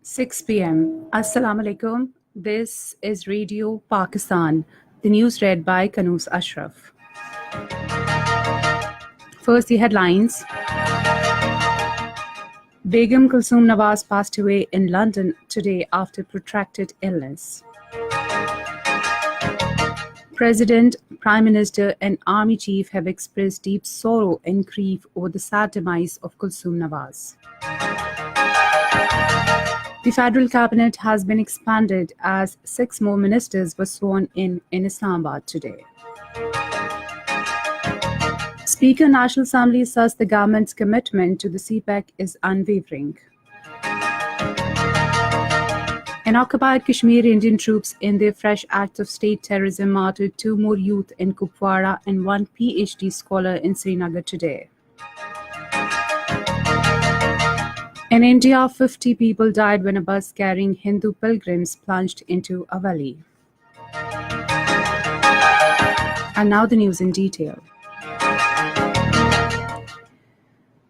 6 p.m. Assalamu alaikum. This is Radio Pakistan. The news read by Kanus Ashraf. First, the headlines. Begum Kulsum Nawaz passed away in London today after protracted illness. President, Prime Minister, and Army Chief have expressed deep sorrow and grief over the sad demise of Kulsum Nawaz. The federal cabinet has been expanded as 6 more ministers were sworn in Islamabad today. Speaker National Assembly says the government's commitment to the CPEC is unwavering. In occupied Kashmir, Indian troops in their fresh act of state terrorism martyred 2 more youth in Kupwara and 1 PhD scholar in Srinagar today. In India, 50 people died when a bus carrying Hindu pilgrims plunged into a valley. And now the news in detail.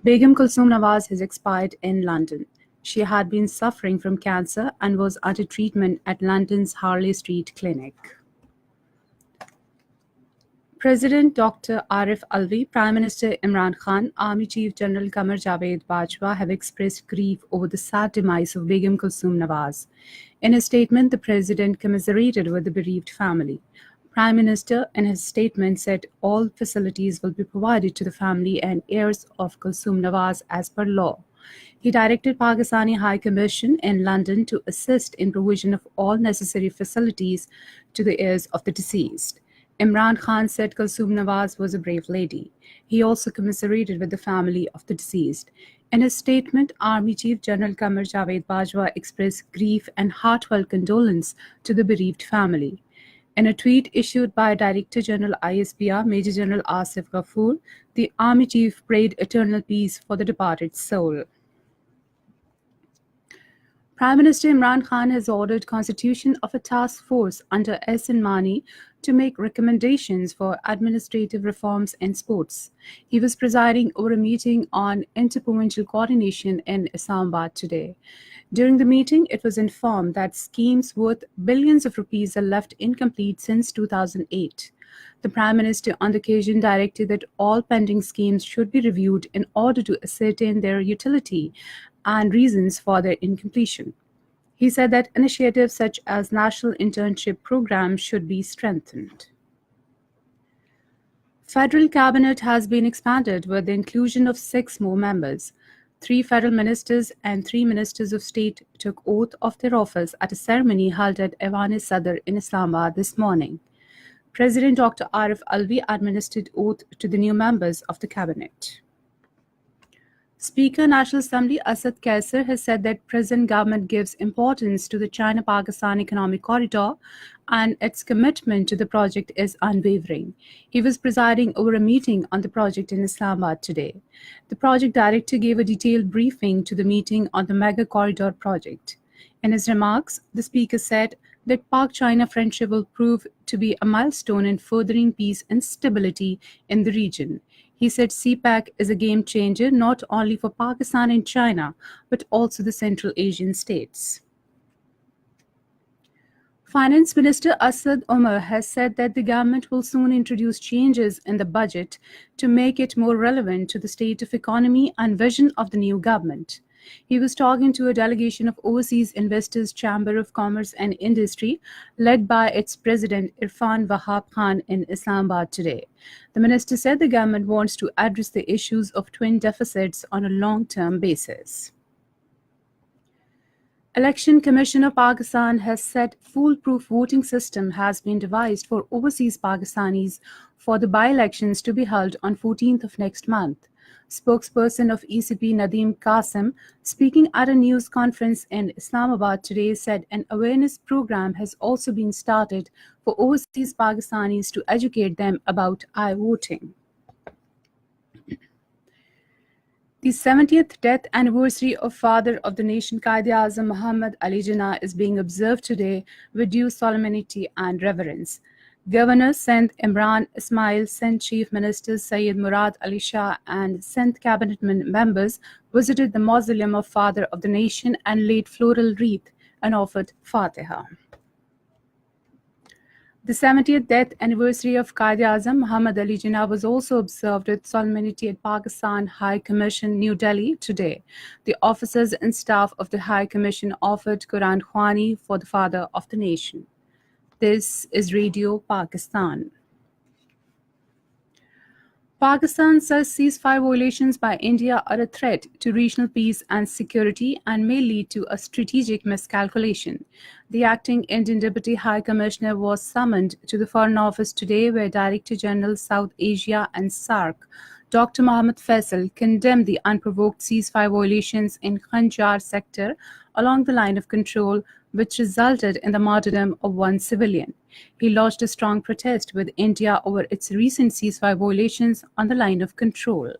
Begum Kulsum Nawaz has expired in London. She had been suffering from cancer and was under treatment at London's Harley Street Clinic. President Dr. Arif Alvi, Prime Minister Imran Khan, Army Chief General Qamar Javed Bajwa have expressed grief over the sad demise of Begum Kulsum Nawaz. In a statement, the President commiserated with the bereaved family. Prime Minister, in his statement, said all facilities will be provided to the family and heirs of Kulsum Nawaz as per law. He directed Pakistani High Commission in London to assist in provision of all necessary facilities to the heirs of the deceased. Imran Khan said Kulsum Nawaz was a brave lady. He also commiserated with the family of the deceased. In his statement, Army Chief General Qamar Javed Bajwa expressed grief and heartfelt condolence to the bereaved family. In a tweet issued by Director General ISPR, Major General Asif Ghafoor, the Army Chief prayed eternal peace for the departed soul. Prime Minister Imran Khan has ordered constitution of a task force under S.N. Mani to make recommendations for administrative reforms in sports. He was presiding over a meeting on interprovincial coordination in Islamabad today. During the meeting, it was informed that schemes worth billions of rupees are left incomplete since 2008. The Prime Minister on the occasion directed that all pending schemes should be reviewed in order to ascertain their utility and reasons for their incompletion. He said that initiatives such as National Internship Program should be strengthened. Federal Cabinet has been expanded with the inclusion of 6 more members. 3 federal ministers and 3 ministers of state took oath of their office at a ceremony held at Evan-e-Sadr in Islamabad this morning. President Dr. Arif Alvi administered oath to the new members of the cabinet. Speaker National Assembly Asad Kaisar has said that present government gives importance to the China-Pakistan Economic Corridor and its commitment to the project is unwavering. He was presiding over a meeting on the project in Islamabad today. The project director gave a detailed briefing to the meeting on the Mega Corridor project. In his remarks, the speaker said that Pak-China friendship will prove to be a milestone in furthering peace and stability in the region. He said CPEC is a game changer not only for Pakistan and China, but also the Central Asian states. Finance Minister Asad Omar has said that the government will soon introduce changes in the budget to make it more relevant to the state of economy and vision of the new government. He was talking to a delegation of Overseas Investors Chamber of Commerce and Industry, led by its president Irfan Wahab Khan in Islamabad today. The minister said the government wants to address the issues of twin deficits on a long-term basis. Election Commission of Pakistan has said foolproof voting system has been devised for overseas Pakistanis for the by-elections to be held on 14th of next month. Spokesperson of ECP Nadeem Qasim, speaking at a news conference in Islamabad today, said an awareness program has also been started for overseas Pakistanis to educate them about I-voting. The 70th death anniversary of Father of the Nation Quaid-e-Azam Muhammad Ali Jinnah is being observed today with due solemnity and reverence. Governor Sindh Imran Ismail, Sindh Chief Minister Syed Murad Ali Shah, and Sindh cabinet members visited the mausoleum of Father of the Nation and laid floral wreath and offered Fatiha. The 70th death anniversary of Quaid-e-Azam Muhammad Ali Jinnah was also observed with solemnity at Pakistan High Commission, New Delhi today. The officers and staff of the High Commission offered Quran Khwani for the Father of the Nation. This is Radio Pakistan. Pakistan says ceasefire violations by India are a threat to regional peace and security and may lead to a strategic miscalculation. The acting Indian Deputy High Commissioner was summoned to the Foreign Office today, where Director General South Asia and SAARC, Dr. Mohammad Faisal, condemned the unprovoked ceasefire violations in Khanjar sector along the line of control, which resulted in the martyrdom of one civilian. He lodged a strong protest with India over its recent ceasefire violations on the line of control.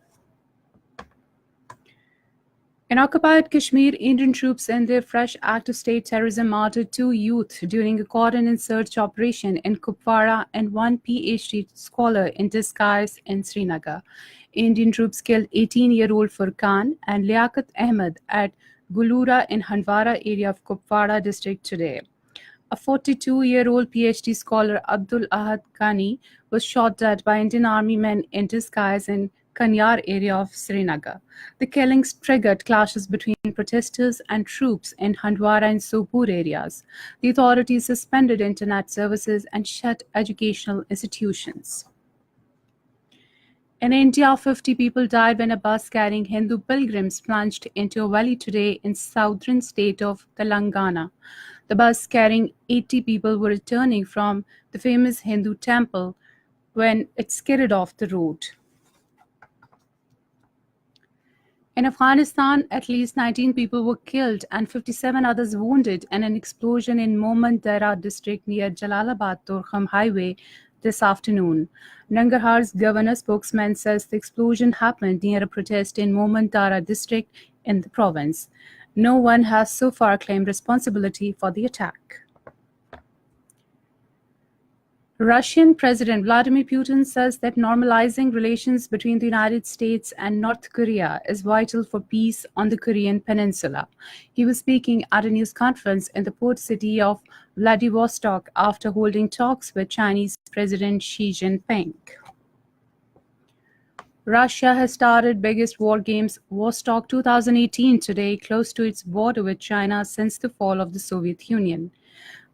In occupied Kashmir, Indian troops in their fresh act of state terrorism martyred 2 youth during a cordon and search operation in Kupwara and 1 PhD scholar in disguise in Srinagar. Indian troops killed 18-year-old Furqan and Liaquat Ahmed at Gulura in Handwara area of Kupwara district today. A 42-year-old PhD scholar, Abdul Ahad Ghani, was shot dead by Indian Army men in disguise in Kanyar area of Srinagar. The killings triggered clashes between protesters and troops in Handwara and Sopur areas. The authorities suspended internet services and shut educational institutions. In India, 50 people died when a bus carrying Hindu pilgrims plunged into a valley today in southern state of Telangana. The bus carrying 80 people were returning from the famous Hindu temple when it skidded off the road. In Afghanistan, at least 19 people were killed and 57 others wounded in an explosion in Momand Dara district near Jalalabad-Torkham highway this afternoon. Nangarhar's governor spokesman says the explosion happened near a protest in Momand Dara district in the province. No one has so far claimed responsibility for the attack. Russian President Vladimir Putin says that normalizing relations between the United States and North Korea is vital for peace on the Korean peninsula. He was speaking at a news conference in the port city of Vladivostok after holding talks with Chinese President Xi Jinping. Russia has started biggest war games Vostok 2018 today, close to its border with China since the fall of the Soviet Union.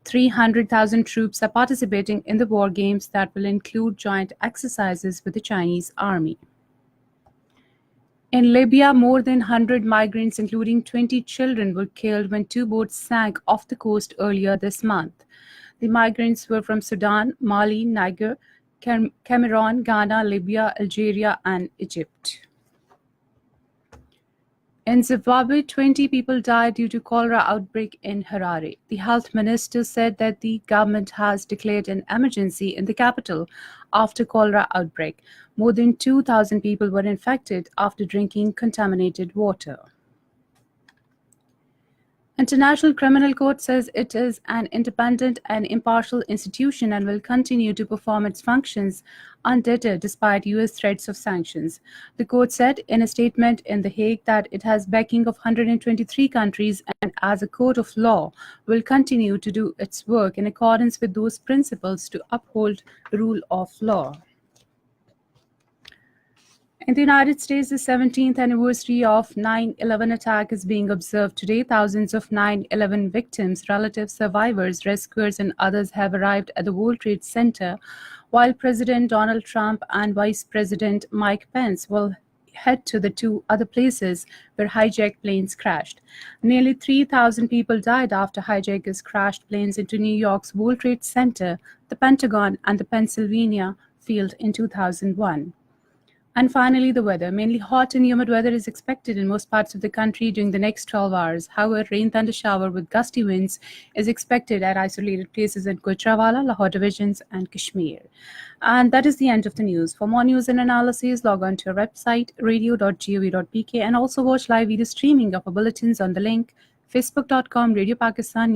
300,000 troops are participating in the war games that will include joint exercises with the Chinese army. In Libya, more than 100 migrants, including 20 children, were killed when 2 boats sank off the coast earlier this month. The migrants were from Sudan, Mali, Niger, Cameroon, Ghana, Libya, Algeria, and Egypt. In Zimbabwe, 20 people died due to cholera outbreak in Harare. The health minister said that the government has declared an emergency in the capital after cholera outbreak. More than 2,000 people were infected after drinking contaminated water. International Criminal Court says it is an independent and impartial institution and will continue to perform its functions undeterred despite U.S. threats of sanctions. The court said in a statement in The Hague that it has backing of 123 countries and as a court of law will continue to do its work in accordance with those principles to uphold the rule of law. In the United States, the 17th anniversary of 9/11 attack is being observed today. Thousands of 9/11 victims, relatives, survivors, rescuers, and others have arrived at the World Trade Center, while President Donald Trump and Vice President Mike Pence will head to the 2 other places where hijacked planes crashed. Nearly 3,000 people died after hijackers crashed planes into New York's World Trade Center, the Pentagon, and the Pennsylvania field in 2001. And finally, the weather. Mainly hot and humid weather is expected in most parts of the country during the next 12 hours. However, rain, thunder shower with gusty winds is expected at isolated places in Gujranwala, Lahore divisions, and Kashmir. And that is the end of the news. For more news and analysis, log on to our website, radio.gov.pk, and also watch live video streaming of our bulletins on the link facebook.com Radio Pakistan News.